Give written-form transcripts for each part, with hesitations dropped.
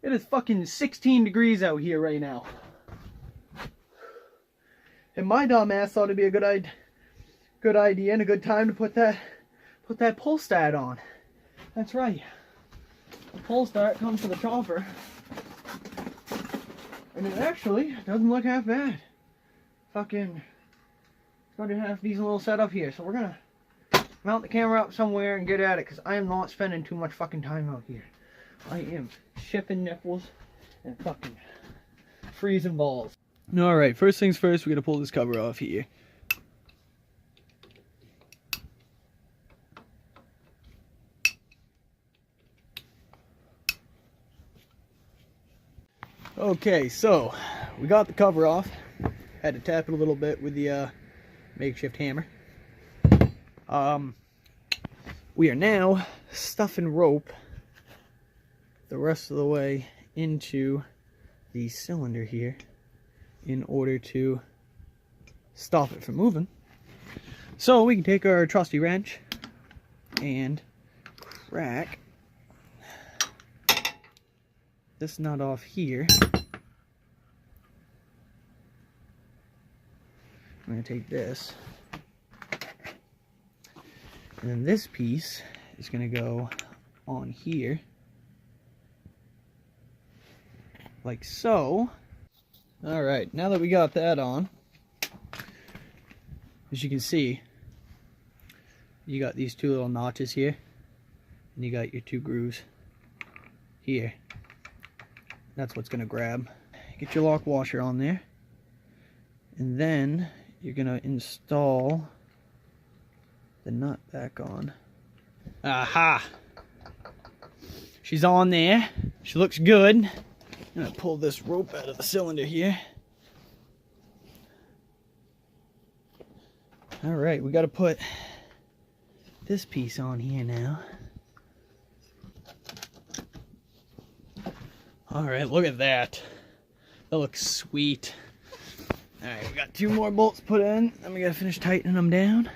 It is fucking 16 degrees out here right now. And my dumb ass thought it'd be a good idea and a good time to put that pull start on. That's right. The pull start comes to the chopper. And it actually doesn't look half bad. Fucking, it's got a half decent little setup here. So we're gonna mount the camera up somewhere and get at it, because I am not spending too much fucking time out here. I am shipping nipples and fucking freezing balls. Alright, first things first, we're gonna pull this cover off here. Okay, so we got the cover off. Had to tap it a little bit with the makeshift hammer. We are now stuffing rope the rest of the way into the cylinder here in order to stop it from moving. So we can take our trusty wrench and crack this nut off here. I'm going to take this, and then this piece is going to go on here, like so. Alright, now that we got that on, as you can see, you got these two little notches here, and you got your two grooves here. That's what's going to grab. Get your lock washer on there, and then you're going to install the nut back on. Aha! She's on there. She looks good. I'm going to pull this rope out of the cylinder here. Alright, we got to put this piece on here now. Alright, look at that. That looks sweet. Alright, we got two more bolts put in. Then we gotta finish tightening them down.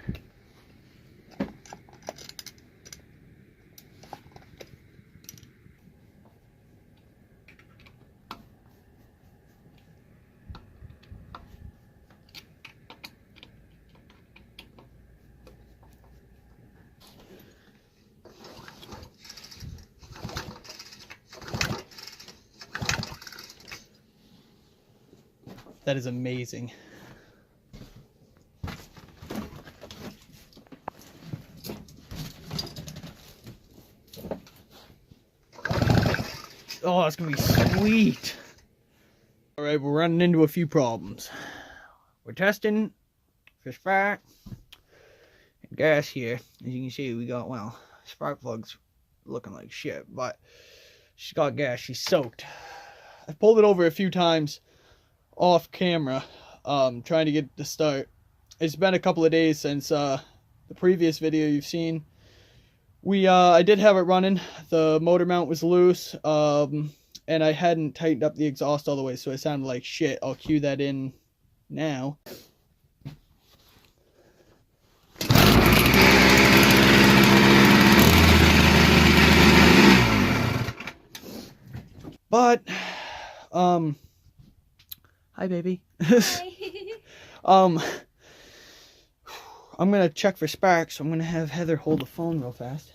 That is amazing. Oh, that's gonna be sweet. All right, we're running into a few problems. We're testing for spark and gas here. As you can see, we got, well, spark plug's looking like shit, but she's got gas. She's soaked. I pulled it over a few times off camera, trying to get it to start. It's been a couple of days since the previous video you've seen. I did have it running. The motor mount was loose, and I hadn't tightened up the exhaust all the way, so it sounded like shit. I'll cue that in now. But hi, baby. Hi. I'm gonna check for sparks, so I'm gonna have Heather hold the phone real fast.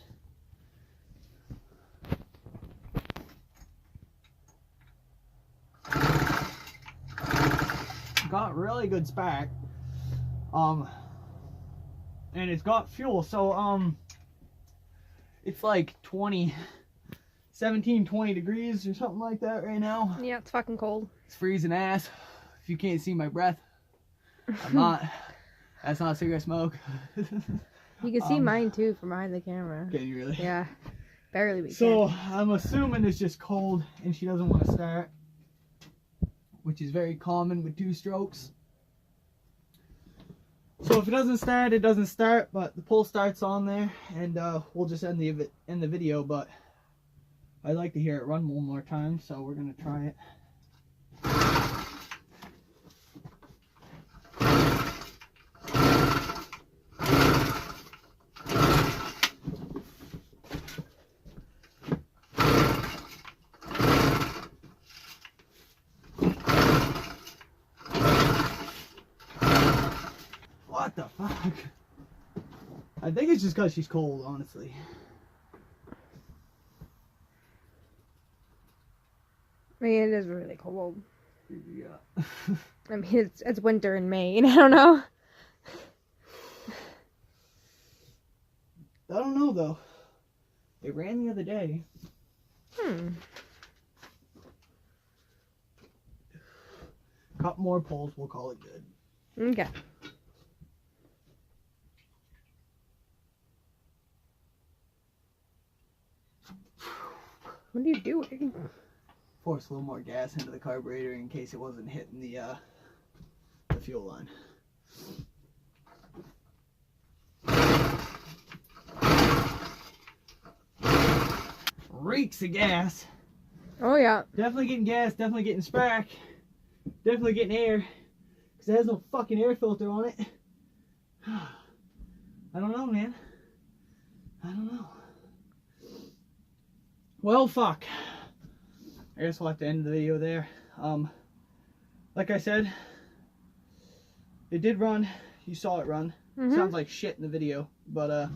Got really good spark. And it's got fuel, so it's like 17, 20 degrees or something like that right now. Yeah, it's fucking cold. It's freezing ass. If you can't see my breath, I'm not. That's not cigarette smoke. You can see mine too from behind the camera. Can you really? Yeah, barely. We So can. I'm assuming it's just cold and she doesn't want to start, which is very common with two strokes. So if it doesn't start, it doesn't start. But the pull start's on there, and we'll just end the video. But I'd like to hear it run one more time, so we're gonna try it. What the fuck? I think it's just because she's cold, honestly. I mean, it is really cold. Yeah. I mean, it's winter in Maine. I don't know. I don't know though. It ran the other day. Couple more poles, we'll call it good. Okay. What are you doing? Force a little more gas into the carburetor in case it wasn't hitting the fuel line. Reeks of gas. Oh yeah. Definitely getting gas, definitely getting spark, definitely getting air, because it has no fucking air filter on it. I don't know, man. I don't know. Well, fuck. I guess we'll have to end the video there. Like I said, it did run. You saw it run. Sounds like shit in the video, but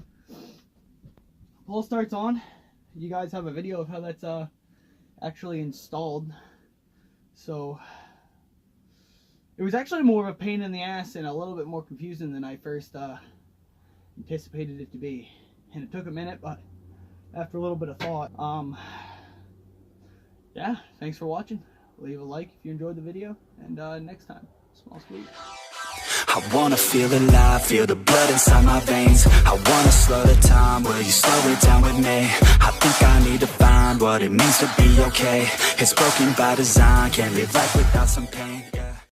pull start's on. You guys have a video of how that's actually installed. So it was actually more of a pain in the ass and a little bit more confusing than I first anticipated it to be. And it took a minute, but after a little bit of thought, yeah, thanks for watching. Leave a like if you enjoyed the video, and next time, small sweet. I wanna feel alive, feel the blood inside my veins. I wanna slow the time, will you slow it down with me? I think I need to find what it means to be okay. It's broken by design, can't live life without some pain, yeah.